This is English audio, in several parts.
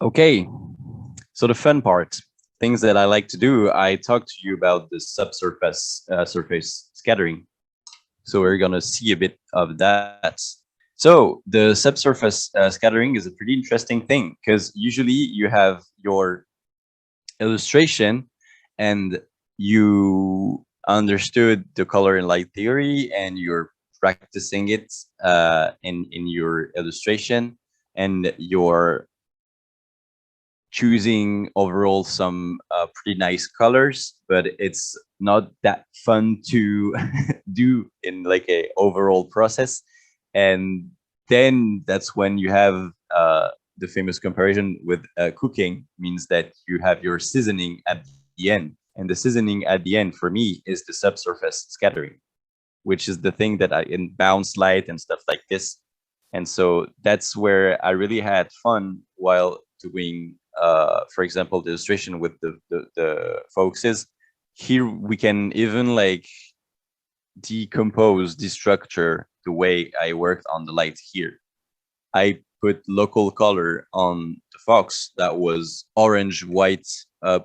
Okay, so the fun part, things that I like to do. I talked to you about the surface scattering. So we're gonna see a bit of that. So the subsurface scattering is a pretty interesting thing because usually you have your illustration and you understood the color and light theory and you're practicing it in your illustration, and you're choosing overall some pretty nice colors, but it's not that fun to do in like a overall process. And then that's when you have the famous comparison with cooking, means that you have your seasoning at the end, and the seasoning at the end for me is the subsurface scattering, which is the thing that I in bounce light and stuff like this. And so that's where I really had fun while doing, for example, the illustration with the focuses. Here we can even like decompose the structure the way I worked on the light here. I put local color on the fox that was orange, white,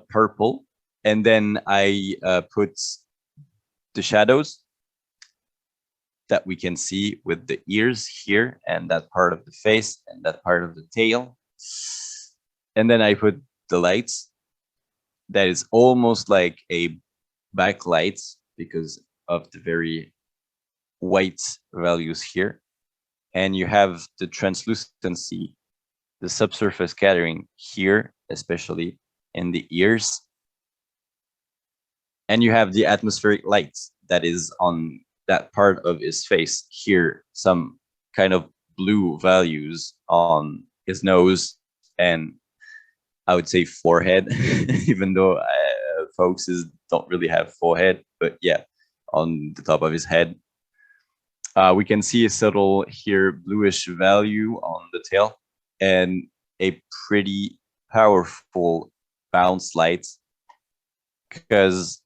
purple, and then I put the shadows that we can see with the ears here and that part of the face and that part of the tail. And then I put the lights that is almost like a backlight because of the very white values here. And you have the translucency, the subsurface scattering here, especially in the ears. And you have the atmospheric light that is on that part of his face here, some kind of blue values on his nose and I would say forehead, even though folks don't really have forehead, but yeah, on the top of his head. We can see a subtle here bluish value on the tail and a pretty powerful bounce light, because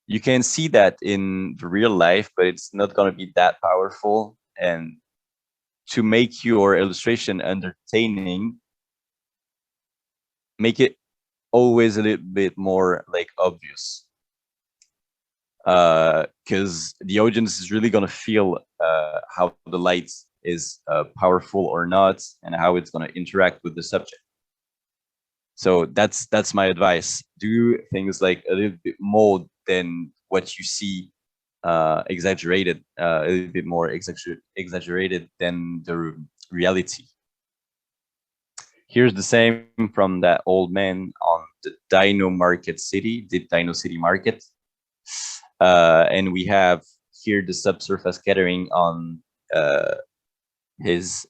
you can see that in the real life, but it's not going to be that powerful. And to make your illustration entertaining, make it always a little bit more like obvious, because the audience is really going to feel how the light is powerful or not, and how it's going to interact with the subject. So that's my advice. Do things like a little bit more than what you see, exaggerated, a little bit more exaggerated than the reality. Here's the same from that old man on the Dino Market City, the Dino City Market. And we have here the subsurface scattering on his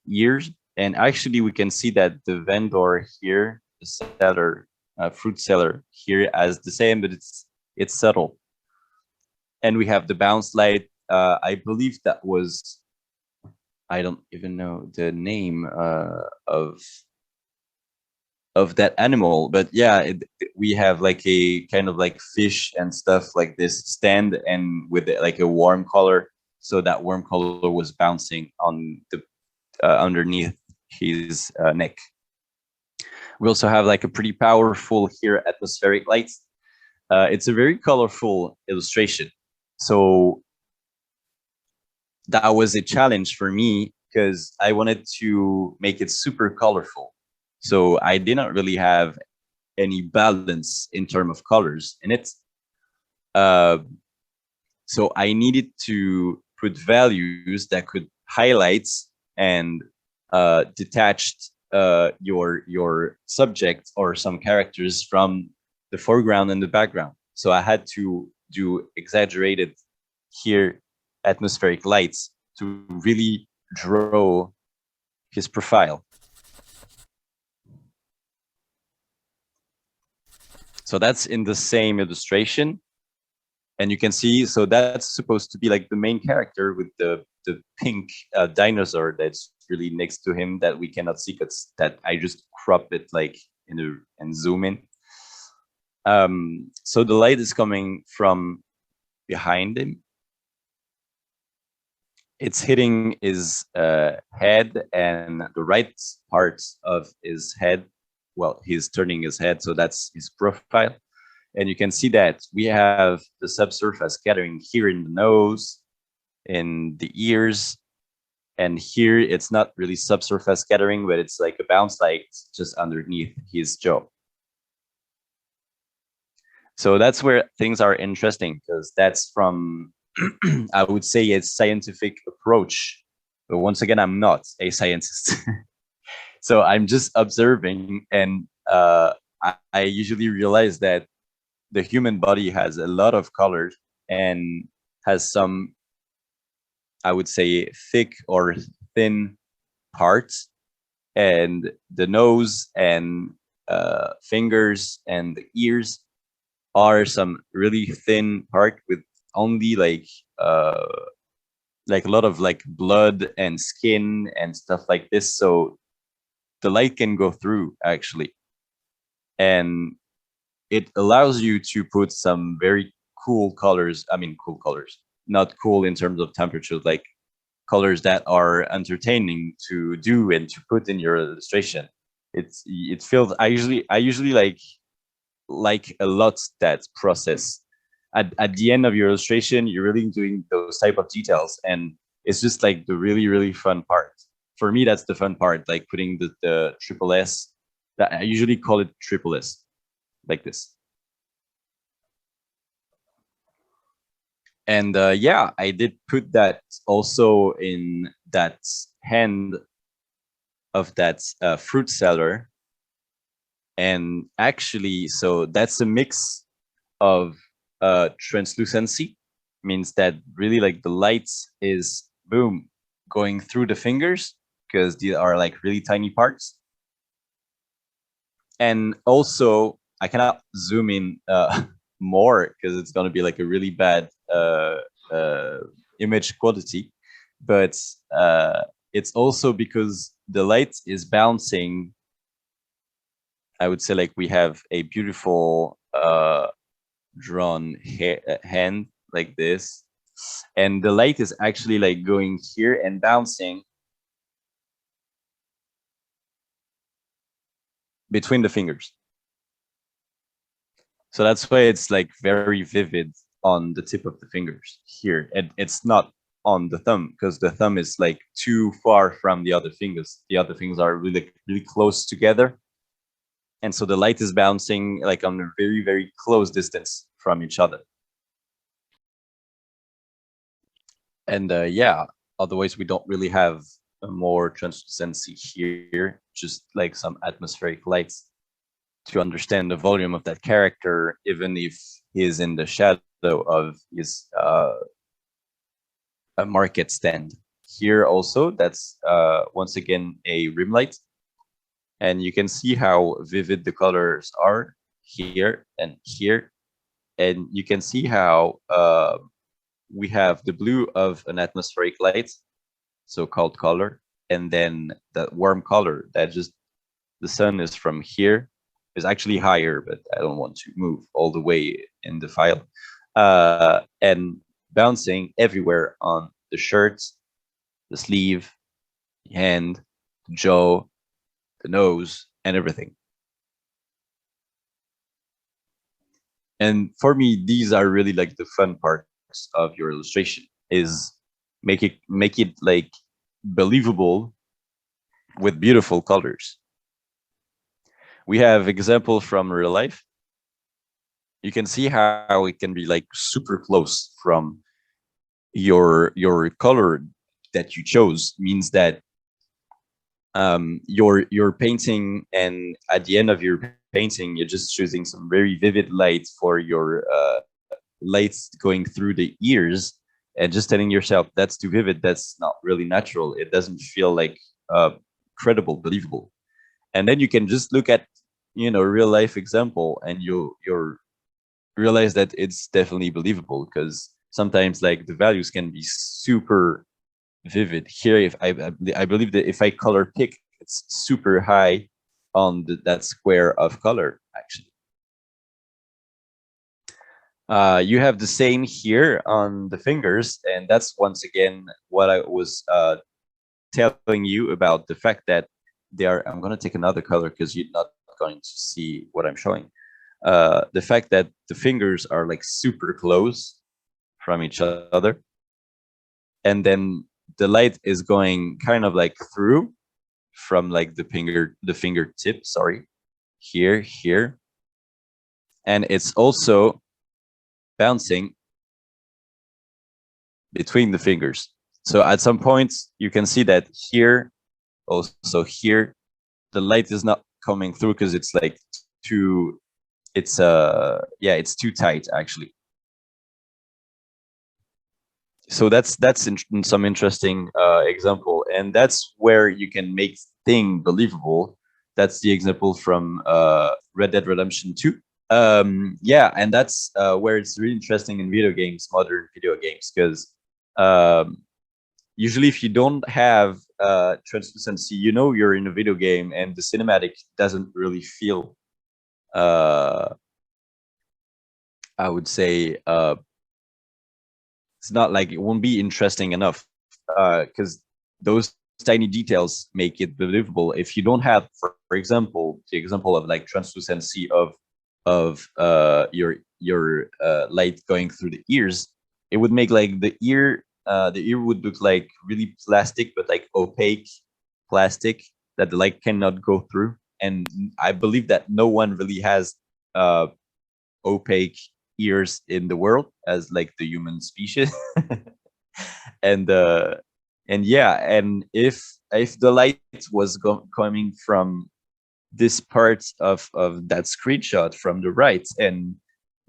ears. And actually we can see that the vendor here, the seller, fruit seller here as the same, but it's subtle. And we have the bounce light. I believe that was, I don't even know the name of that animal, but yeah, we have like a kind of like fish and stuff like this stand, and with like a warm color, so that warm color was bouncing on the underneath his neck. We also have like a pretty powerful here atmospheric light. It's a very colorful illustration, so that was a challenge for me because I wanted to make it super colorful. So I did not really have any balance in terms of colors in it. Uh, so I needed to put values that could highlight and detached your subject or some characters from the foreground and the background. So I had to do exaggerated here atmospheric lights to really draw his profile. So that's in the same illustration. And you can see, so that's supposed to be like the main character with the pink dinosaur that's really next to him that we cannot see, because that I just crop it like and zoom in. So the light is coming from behind him. it's hitting his head and the right part of his head. Well, he's turning his head, so that's his profile. And you can see that we have the subsurface scattering here in the nose, in the ears, and here it's not really subsurface scattering, but it's like a bounce light just underneath his jaw. So that's where things are interesting, because that's from, I would say, a scientific approach. But once again, I'm not a scientist. So I'm just observing, and I usually realize that the human body has a lot of colors and has some, I would say, thick or thin parts, and the nose and fingers and the ears are some really thin part with only like a lot of like blood and skin and stuff like this, so the light can go through actually, and it allows you to put some very cool colors. I mean, cool colors, not cool in terms of temperature, like colors that are entertaining to do and to put in your illustration. It feels, I usually like a lot that process. At the end of your illustration, you're really doing those type of details, and it's just like the really fun part. For me, that's the fun part, like putting the triple S. That I usually call it triple S, like this. And yeah, I did put that also in that hand of that fruit seller. And actually, so that's a mix of translucency, means that really like the light is, boom, going through the fingers, because these are like really tiny parts. And also, I cannot zoom in more because it's going to be like a really bad image quality. But it's also because the light is bouncing. I would say like we have a beautiful drawn hand like this, and the light is actually like going here and bouncing between the fingers. So that's why it's like very vivid on the tip of the fingers here, and it's not on the thumb, because the thumb is like too far from the other fingers. The other fingers are really close together, and so the light is bouncing like on a very close distance from each other. And yeah, otherwise we don't really have a more translucency here, just like some atmospheric lights to understand the volume of that character, even if he is in the shadow of his a market stand. Here also, that's once again a rim light, and you can see how vivid the colors are here and here, and you can see how we have the blue of an atmospheric light, so-called color, and then that warm color that just the sun is from here, is actually higher, but I don't want to move all the way in the file, and bouncing everywhere on the shirt, the sleeve, the hand, the jaw, the nose, and everything. And for me, these are really like the fun parts of your illustration, is make it like believable with beautiful colors. We have example from real life. You can see how it can be like super close from your color that you chose, means that you're painting, and at the end of your painting, you're just choosing some very vivid light for your lights going through the ears, and just telling yourself that's too vivid, that's not really natural, it doesn't feel like credible, believable. And then you can just look at, you know, real life example, and you're realize that it's definitely believable, because sometimes like the values can be super vivid. Here, if I believe that if I color pick, it's super high on that square of color actually. You have the same here on the fingers, and that's once again what I was telling you about the fact that they are. I'm gonna take another color because you're not going to see what I'm showing. The fact that the fingers are like super close from each other, and then the light is going kind of like through from like the fingertip, sorry, here, and it's also bouncing between the fingers. So at some points you can see that here, also here, the light is not coming through because it's like too, it's it's too tight actually. So that's some interesting example, and that's where you can make thing believable. That's the example from Red Dead Redemption 2. Yeah, and that's where it's really interesting in video games, modern video games, because usually if you don't have translucency, you know you're in a video game, and the cinematic doesn't really feel, I would say, it's not like, it won't be interesting enough, because those tiny details make it believable. If you don't have, for example, the example of like translucency of your light going through the ears, it would make like the ear would look like really plastic, but like opaque plastic that the light cannot go through. And I believe that no one really has opaque ears in the world as like the human species. and and yeah, and if the light was coming from this part of that screenshot from the right and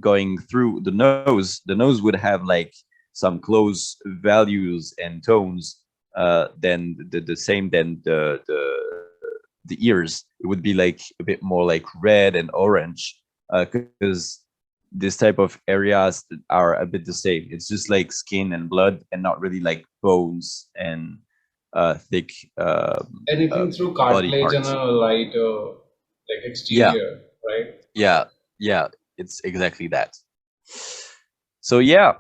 going through the nose would have like some close values and tones, then the same than the ears. It would be like a bit more like red and orange, because this type of areas are a bit the same. It's just like skin and blood, and not really like bones and thick Anything through body cartilage and parts. a light, like Yeah, exterior, right? yeah, yeah. It's exactly that. So yeah,